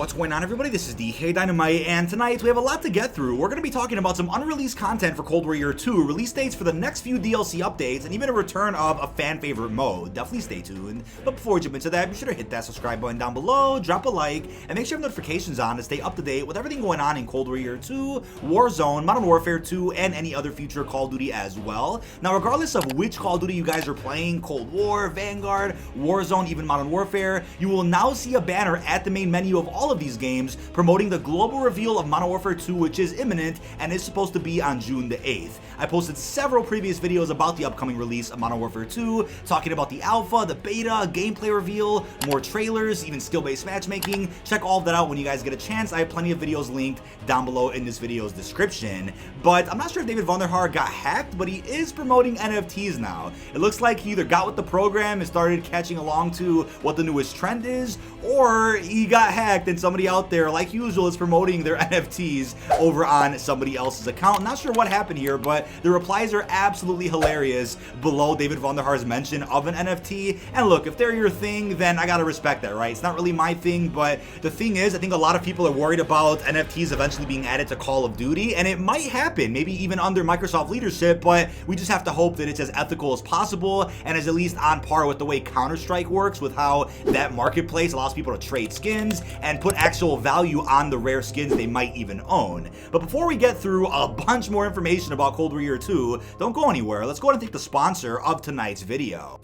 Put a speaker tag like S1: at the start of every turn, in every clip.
S1: What's going on, everybody? This is dkdynamite, and tonight we have a lot to get through. We're going to be talking about some unreleased content for Cold War Year 2, release dates for the next few DLC updates, and even a return of a fan favorite mode. Definitely stay tuned. But before we jump into that, be sure to hit that subscribe button down below, drop a like, and make sure you have notifications on to stay up to date with everything going on in Cold War Year 2, Warzone, Modern Warfare 2, and any other future Call of Duty as well. Now, regardless of which Call of Duty you guys are playing, Cold War, Vanguard, Warzone, even Modern Warfare, you will now see a banner at the main menu of all of these games promoting the global reveal of Modern Warfare 2, which is imminent and is supposed to be on June the 8th. I posted several previous videos about the upcoming release of Modern Warfare 2, talking about the alpha, the beta, gameplay reveal, more trailers, even skill-based matchmaking. Check all of that out when you guys get a chance. I have plenty of videos linked down below in this video's description. But I'm not sure if David Vonderhaar got hacked, but he is promoting NFTs now. It looks like he either got with the program and started catching along to what the newest trend is, or he got hacked and somebody out there, like usual, is promoting their NFTs over on somebody else's account. Not sure what happened here, but the replies are absolutely hilarious below David Vonderhaar's mention of an NFT. And look, if they're your thing, then I gotta respect that, right? It's not really my thing, but the thing is, I think a lot of people are worried about NFTs eventually being added to Call of Duty, and it might happen, maybe even under Microsoft leadership, but we just have to hope that it's as ethical as possible and is at least on par with the way Counter-Strike works, with how that marketplace allows people to trade skins and put actual value on the rare skins they might even own. But before we get through a bunch more information about Cold War Year 2, don't go anywhere. Let's go ahead and thank the sponsor of tonight's video.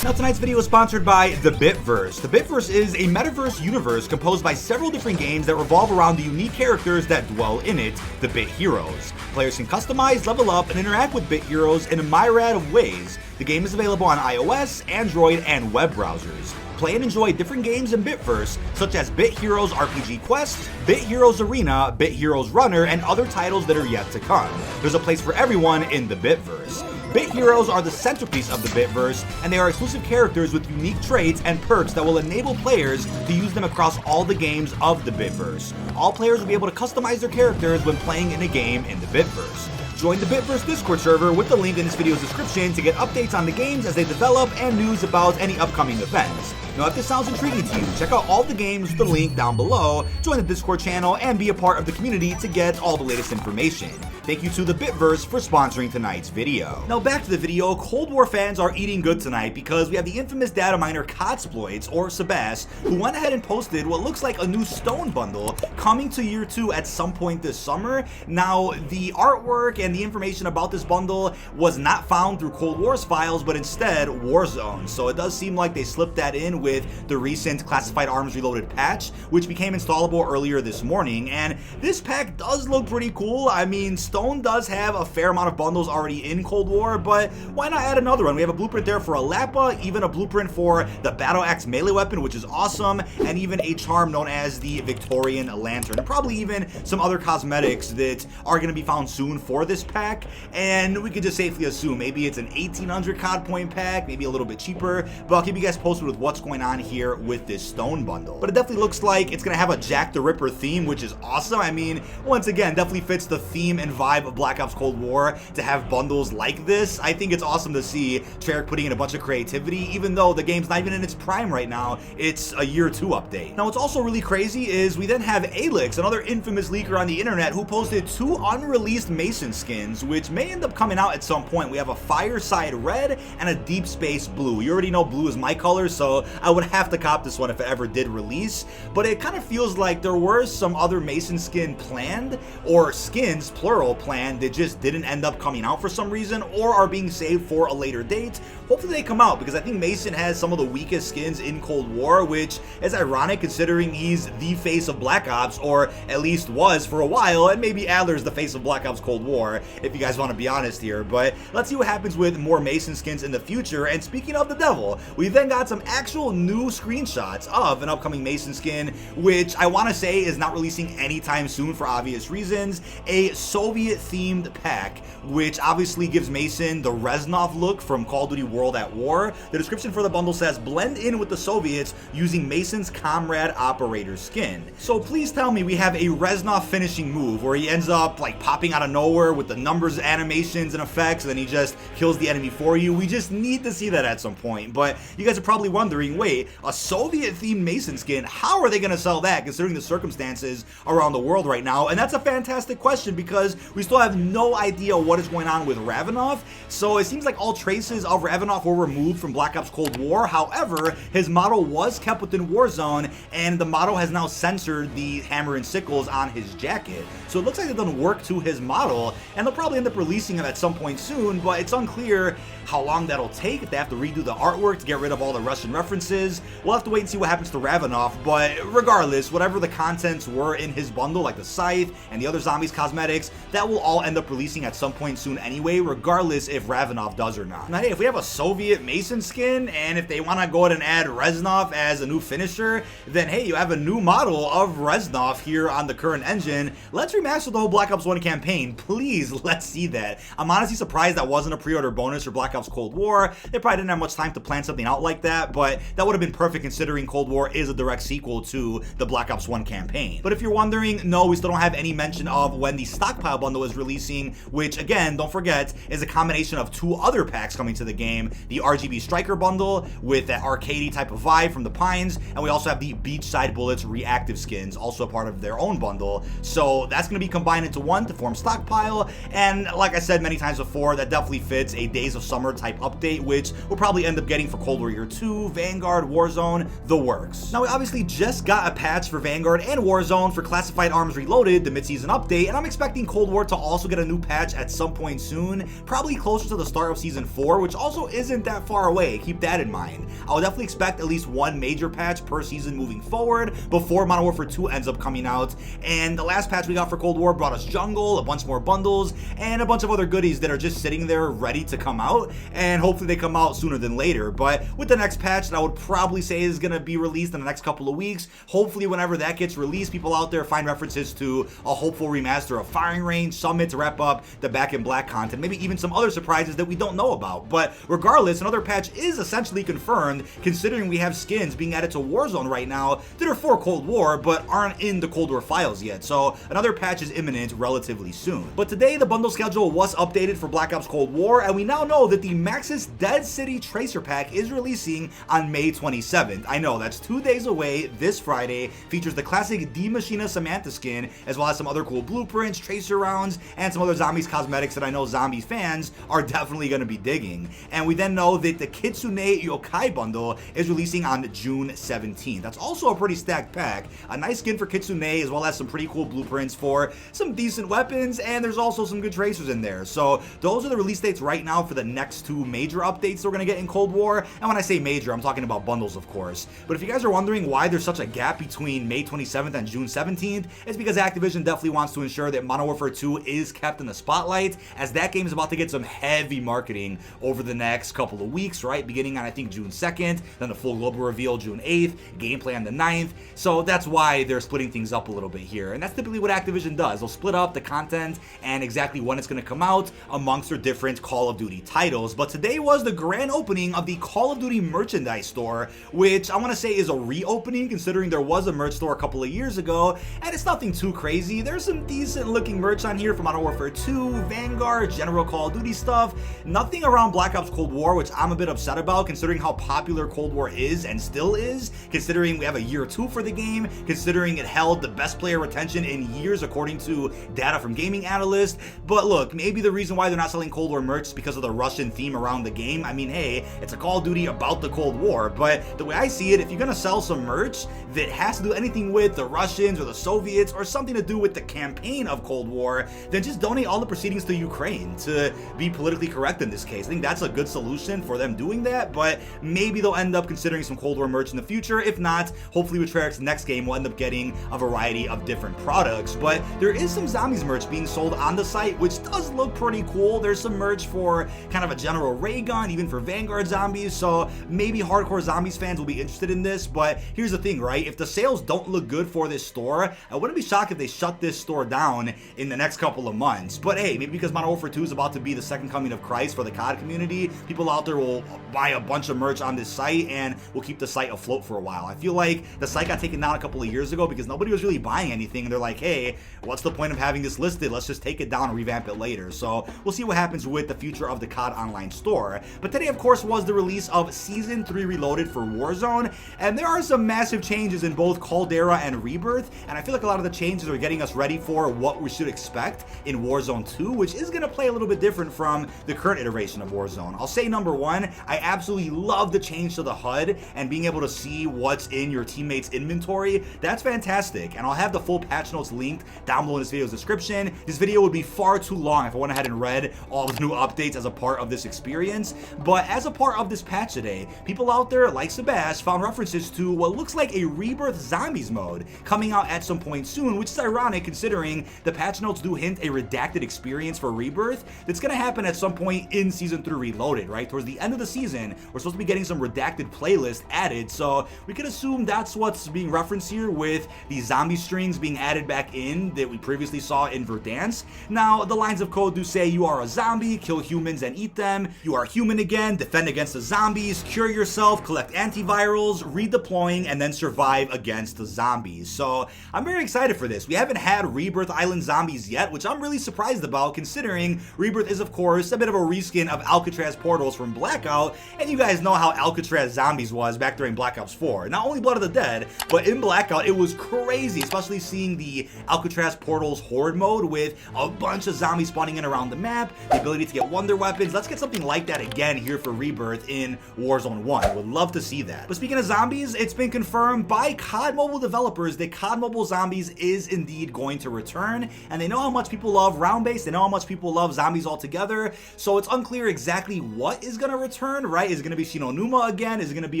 S1: Now, tonight's video is sponsored by the Bitverse. The Bitverse is a metaverse universe composed by several different games that revolve around the unique characters that dwell in it, the Bit Heroes. Players can customize, level up, and interact with Bit Heroes in a myriad of ways. The game is available on iOS, Android, and web browsers. Play and enjoy different games in Bitverse, such as Bit Heroes RPG Quest, Bit Heroes Arena, Bit Heroes Runner, and other titles that are yet to come. There's a place for everyone in the Bitverse. Bit Heroes are the centerpiece of the Bitverse, and they are exclusive characters with unique traits and perks that will enable players to use them across all the games of the Bitverse. All players will be able to customize their characters when playing in a game in the Bitverse. Join the Bitverse Discord server with the link in this video's description to get updates on the games as they develop and news about any upcoming events. Now, if this sounds intriguing to you, check out all the games with the link down below, join the Discord channel, and be a part of the community to get all the latest information. Thank you to the Bitverse for sponsoring tonight's video. Now, back to the video. Cold War fans are eating good tonight because we have the infamous data miner Kotsploits, or Sebas, who went ahead and posted what looks like a new stone bundle coming to Year 2 at some point this summer. Now, the artwork and the information about this bundle was not found through Cold War's files, but instead Warzone. So it does seem like they slipped that in with the recent Classified Arms Reloaded patch, which became installable earlier this morning. And this pack does look pretty cool. I mean, Stone does have a fair amount of bundles already in Cold War, but why not add another one? We have a blueprint there for a Lappa, even a blueprint for the Battle Axe melee weapon, which is awesome, and even a charm known as the Victorian Lantern, and probably even some other cosmetics that are going to be found soon for this pack. And we could just safely assume maybe it's an 1800 COD point pack, maybe a little bit cheaper, but I'll keep you guys posted with what's going on here with this stone bundle. But it definitely looks like it's gonna have a Jack the Ripper theme, which is awesome. I mean, once again, definitely fits the theme and vibe of Black Ops Cold War to have bundles like this. I think it's awesome to see Treyarch putting in a bunch of creativity, even though the game's not even in its prime right now. It's a Year 2 update. Now, what's also really crazy is we then have Alix, another infamous leaker on the internet, who posted 2 unreleased Mason skins, which may end up coming out at some point. We have a Fireside Red and a Deep Space Blue. You already know blue is my color, so I would have to cop this one if it ever did release. But it kind of feels like there were some other Mason skin planned, or skins, plural, planned, that just didn't end up coming out for some reason, or are being saved for a later date. Hopefully they come out, because I think Mason has some of the weakest skins in Cold War, which is ironic considering he's the face of Black Ops, or at least was for a while, and maybe Adler's the face of Black Ops Cold War, if you guys want to be honest here. But let's see what happens with more Mason skins in the future. And speaking of the devil, we then got some actual new screenshots of an upcoming Mason skin, which I want to say is not releasing anytime soon for obvious reasons. A Soviet Soviet-themed pack, which obviously gives Mason the Reznov look from Call of Duty World at War. The description for the bundle says, blend in with the Soviets using Mason's Comrade Operator skin. So please tell me we have a Reznov finishing move where he ends up like popping out of nowhere with the numbers, animations, and effects, and then he just kills the enemy for you. We just need to see that at some point. But you guys are probably wondering, wait, a Soviet-themed Mason skin, how are they going to sell that considering the circumstances around the world right now? And that's a fantastic question because we still have no idea what is going on with Ravenov. So it seems like all traces of Ravenov were removed from Black Ops Cold War. However, his model was kept within Warzone, and the model has now censored the hammer and sickles on his jacket. So it looks like it doesn't work to his model, and they'll probably end up releasing him at some point soon, but it's unclear how long that'll take, if they have to redo the artwork to get rid of all the Russian references. We'll have to wait and see what happens to Ravenov, but regardless, whatever the contents were in his bundle, like the scythe and the other zombies cosmetics, that will all end up releasing at some point soon anyway, regardless if Ravenov does or not. Now hey, if we have a Soviet Mason skin, and if they want to go ahead and add Reznov as a new finisher, then hey, you have a new model of Reznov here on the current engine. Let's remaster the whole Black Ops 1 campaign. Please, let's see that. I'm honestly surprised that wasn't a pre-order bonus for Black Ops Cold War. They probably didn't have much time to plan something out like that, but that would have been perfect considering Cold War is a direct sequel to the Black Ops 1 campaign. But if you're wondering, no, we still don't have any mention of when the stockpile bundle is releasing, which again, don't forget, is a combination of two other packs coming to the game. The RGB Stryker bundle with that arcadey type of vibe from the Pines, and we also have the Beachside Bullets reactive skins, also a part of their own bundle. So that's going to be combined into one to form stockpile, and like I said many times before, that definitely fits a Days of Summer type update, which we'll probably end up getting for Cold War Year 2, Vanguard, Warzone, the works. Now we obviously just got a patch for Vanguard and Warzone for Classified Arms Reloaded, the mid-season update, and I'm expecting Cold War to also get a new patch at some point soon, probably closer to the start of Season 4, which also isn't that far away, keep that in mind. I would definitely expect at least one major patch per season moving forward before Modern Warfare 2 ends up coming out, and the last patch we got for Cold War brought us Jungle, a bunch more bundles, and a bunch of other goodies that are just sitting there ready to come out, and hopefully they come out sooner than later. But with the next patch that I would probably say is going to be released in the next couple of weeks, hopefully whenever that gets released, people out there find references to a hopeful remaster of Firing Range, Summit to wrap up the Back in Black content, maybe even some other surprises that we don't know about. But regardless, another patch is essentially confirmed, considering we have skins being added to Warzone right now that are for Cold War but aren't in the Cold War files yet, so another patch is imminent relatively soon. But today the bundle schedule was updated for Black Ops Cold War, and we now know that the Maxis Dead City Tracer Pack is releasing on May 27th. I know, that's 2 days away. This Friday features the classic D Machina Samantha skin, as well as some other cool blueprints, tracer rounds, and some other zombies cosmetics that I know zombie fans are definitely going to be digging. And we then know that the Kitsune Yokai bundle is releasing on June 17th. That's also a pretty stacked pack. A nice skin for Kitsune, as well as some pretty cool blueprints for some decent weapons, and there's also some good tracers in there. So those are the release dates right now for the next two major updates we're going to get in Cold War. And when I say major, I'm talking about bundles, of course. But if you guys are wondering why there's such a gap between May 27th and June 17th, it's because Activision definitely wants to ensure that Modern Warfare 2 is kept in the spotlight, as that game is about to get some heavy marketing over the next couple of weeks, right? Beginning on, I think, June 2nd, then the full global reveal June 8th, gameplay on the 9th. So that's why they're splitting things up a little bit here. And that's typically what Activision does. They'll split up the content and exactly when it's going to come out amongst their different Call of Duty titles. But today was the grand opening of the Call of Duty merchandise store, which I want to say is a reopening considering there was a merch store a couple of years ago, and it's nothing too crazy. There's some decent looking merch on here from Modern Warfare 2, Vanguard, general Call of Duty stuff. Nothing around Black Ops Cold War, which I'm a bit upset about considering how popular Cold War is and still is, considering we have a year 2 for the game, considering it held the best player retention in years according to data from gaming analysts. But look, maybe the reason why they're not selling Cold War merch is because of the Russian theme around the game. I mean, hey, it's a Call of Duty about the Cold War, but the way I see it, if you're gonna sell some merch that has to do anything with the Russians or the Soviets or something to do with the campaign of Cold War, then just donate all the proceedings to Ukraine, to be politically correct in this case. I think that's a good solution for them doing that, but maybe they'll end up considering some Cold War merch in the future. If not, hopefully with Treyarch's next game, we'll end up getting a variety of different products. But there is some zombies merch being sold on the site, which does look pretty cool. There's some merch for kind of a general ray gun, even for Vanguard zombies, so maybe hardcore zombies fans will be interested in this. But here's the thing, right? If the sales don't look good for this store, I wouldn't be shocked if they shut this store down in the next next couple of months. But hey, maybe because Modern Warfare 2 is about to be the second coming of Christ for the COD community, people out there will buy a bunch of merch on this site and will keep the site afloat for a while. I feel like the site got taken down a couple of years ago because nobody was really buying anything, and they're like, hey, what's the point of having this listed? Let's just take it down and revamp it later. So we'll see what happens with the future of the COD online store. But today, of course, was the release of Season 3 Reloaded for Warzone, and there are some massive changes in both Caldera and Rebirth, and I feel like a lot of the changes are getting us ready for what we should expect in Warzone 2, which is going to play a little bit different from the current iteration of Warzone. I'll say number one, I absolutely love the change to the HUD and being able to see what's in your teammates' inventory. That's fantastic, and I'll have the full patch notes linked down below in this video's description. This video would be far too long if I went ahead and read all the new updates as a part of this experience, but as a part of this patch today, people out there like Sebas found references to what looks like a Rebirth Zombies mode coming out at some point soon, which is ironic considering the patch notes do hint a redacted experience for Rebirth that's going to happen at some point in Season 3 Reloaded, right? Towards the end of the season, we're supposed to be getting some redacted playlist added, so we can assume that's what's being referenced here with the zombie strings being added back in that we previously saw in Verdansk. Now, the lines of code do say you are a zombie, kill humans and eat them, you are human again, defend against the zombies, cure yourself, collect antivirals, redeploying, and then survive against the zombies. So I'm very excited for this. We haven't had Rebirth Island zombies yet, which I'm really surprised about considering Rebirth is of course a bit of a reskin of Alcatraz portals from Blackout, and you guys know how Alcatraz zombies was back during Black Ops 4. Not only Blood of the Dead, but in Blackout it was crazy, especially seeing the Alcatraz portals horde mode with a bunch of zombies spawning in around the map, the ability to get wonder weapons. Let's get something like that again here for Rebirth in Warzone 1. Would love to see that. But speaking of zombies, it's been confirmed by COD Mobile developers that COD Mobile Zombies is indeed going to return, and they know how much people love round-based, they know how much people love zombies altogether, so it's unclear exactly what is going to return, right? Is it going to be Shinonuma again? Is it going to be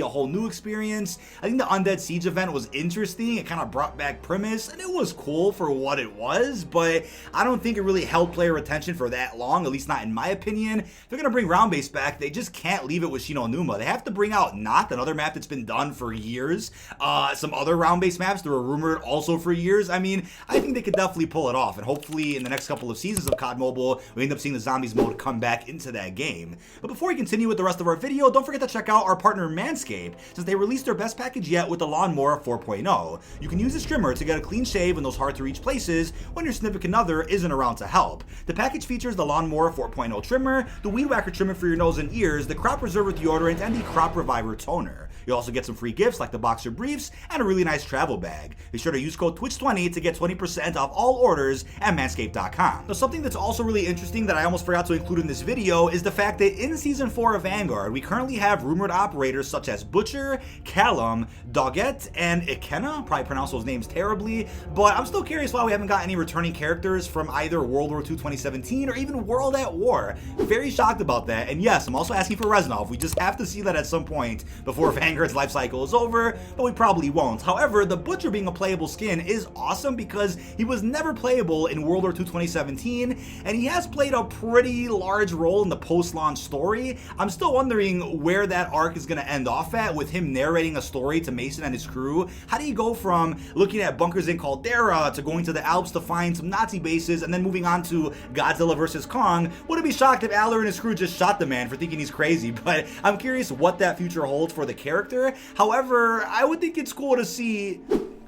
S1: a whole new experience? I think the Undead Siege event was interesting. It kind of brought back Primus, and it was cool for what it was, but I don't think it really held player attention for that long, at least not in my opinion. If they're going to bring round-based back, they just can't leave it with Shinonuma. They have to bring out Not, another map that's been done for years, some other round-based maps that were rumored also for years. I mean, I think they could definitely pull it off, and hopefully in the next couple of seasons of COD Mobile, we end up seeing the zombies mode come back into that game. But before we continue with the rest of our video, don't forget to check out our partner Manscaped, since they released their best package yet with the Lawnmower 4.0. You can use this trimmer to get a clean shave in those hard-to-reach places when your significant other isn't around to help. The package features the Lawnmower 4.0 trimmer, the Weed Whacker trimmer for your nose and ears, the Crop Preserver deodorant, and the Crop Reviver toner. You'll also get some free gifts like the boxer briefs and a really nice travel bag. Be sure to use code TWITCH20 to get 20% off all orders at manscaped.com. Now, something that's also really interesting that I almost forgot to include in this video is the fact that in Season 4 of Vanguard, we currently have rumored operators such as Butcher, Callum, Doggett, and Ikenna. Probably pronounce those names terribly, but I'm still curious why we haven't got any returning characters from either World War II 2017 or even World at War. Very shocked about that, and yes, I'm also asking for Reznov. We just have to see that at some point before Vanguard's life cycle is over, but we probably won't. However, the Butcher being a playable skin is awesome because he was never playable in World War II 2017, and he has played a pretty large role in the post-launch story. I'm still wondering where that arc is going to end off at with him narrating a story to Mason and his crew. How do you go from looking at bunkers in Caldera to going to the Alps to find some Nazi bases and then moving on to Godzilla vs. Kong? Wouldn't be shocked if Aller and his crew just shot the man for thinking he's crazy, but I'm curious what that future holds for the character. However, I would think it's cool to see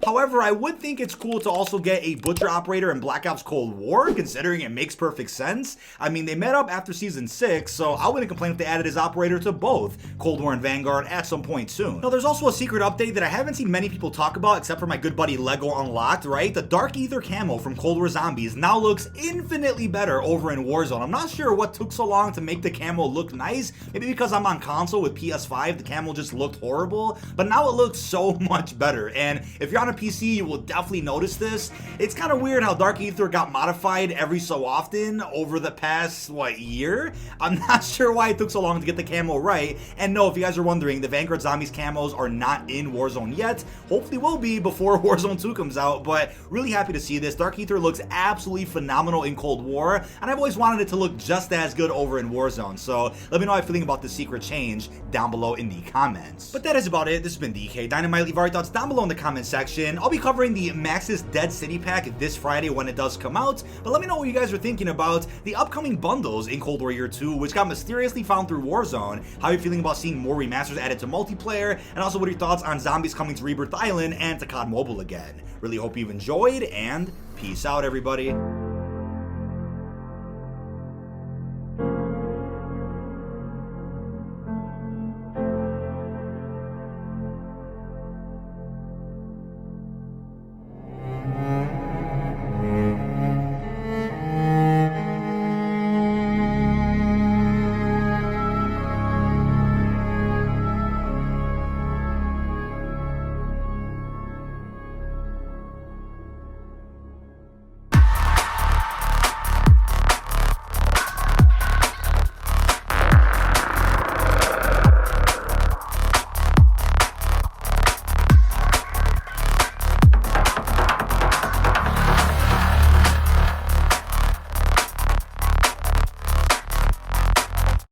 S1: However, I would think it's cool to also get a Butcher operator in Black Ops Cold War, considering it makes perfect sense. I mean, they met up after Season 6, so I wouldn't complain if they added his operator to both Cold War and Vanguard at some point soon. Now, there's also a secret update that I haven't seen many people talk about, except for my good buddy Lego Unlocked, right? The Dark Aether camo from Cold War Zombies now looks infinitely better over in Warzone. I'm not sure what took so long to make the camo look nice. Maybe because I'm on console with PS5, the camo just looked horrible, but now it looks so much better. And if you're on a PC, you will definitely notice this. It's kind of weird how Dark Aether got modified every so often over the past, year? I'm not sure why it took so long to get the camo right. And no, if you guys are wondering, the Vanguard Zombies camos are not in Warzone yet. Hopefully will be before Warzone 2 comes out, but really happy to see this. Dark Aether looks absolutely phenomenal in Cold War, and I've always wanted it to look just as good over in Warzone. So let me know how you're feeling about this secret change down below in the comments. But that is about it. This has been dkdynamite. Leave your thoughts down below in the comment section. mention, I'll be covering the Maxis Dead City pack this Friday when it does come out, but let me know what you guys are thinking about the upcoming bundles in Cold War Year 2, which got mysteriously found through Warzone, how you're feeling about seeing more remasters added to multiplayer, and also what are your thoughts on zombies coming to Rebirth Island and to COD Mobile again. Really hope you've enjoyed, and peace out, everybody.